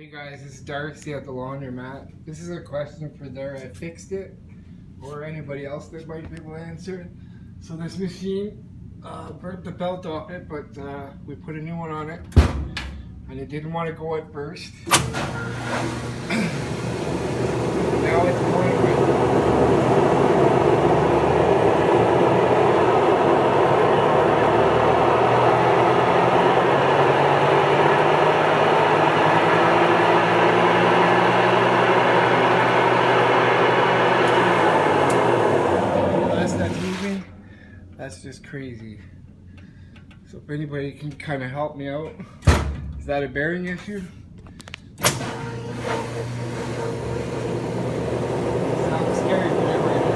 Hey guys, it's Darcy at the Laundromat. This is a question for there I fixed it, or anybody else that might be able to answer it. So this machine burnt the belt off it, but we put a new one on it, and it didn't want to go at first. Now it's going with. That's just crazy. So if anybody can kind of help me out, is that a bearing issue? Sounds scary, whatever it is.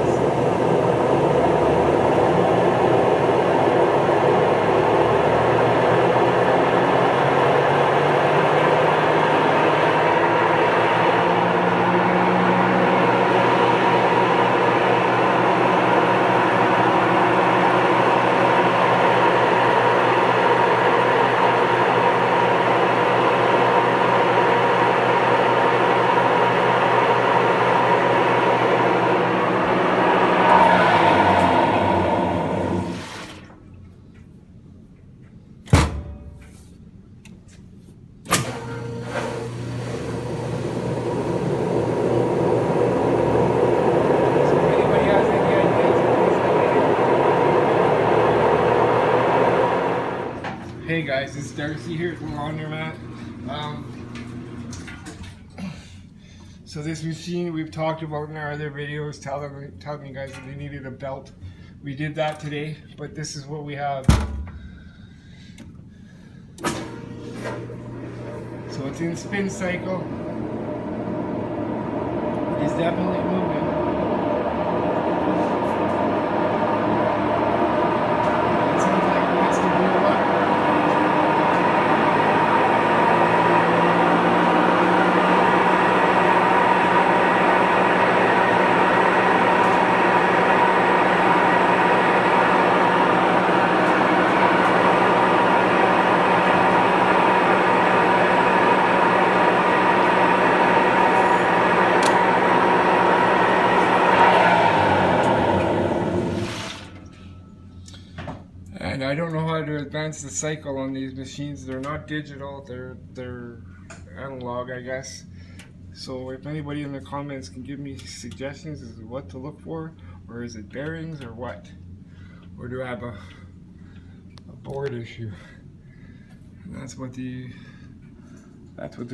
Hey guys, it's Darcy here at the Laundromat. So this machine we've talked about in our other videos, telling you guys that they needed a belt. We did that today, but this is what we have. So it's in spin cycle. It's definitely moving. And I don't know how to advance the cycle on these machines. They're not digital, they're analog, I guess. So if anybody in the comments can give me suggestions as to what to look for, or is it bearings or what? Or do I have a board issue? And that's what the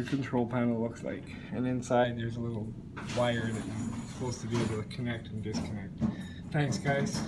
control panel looks like. And inside there's a little wire that you're supposed to be able to connect and disconnect. Thanks guys.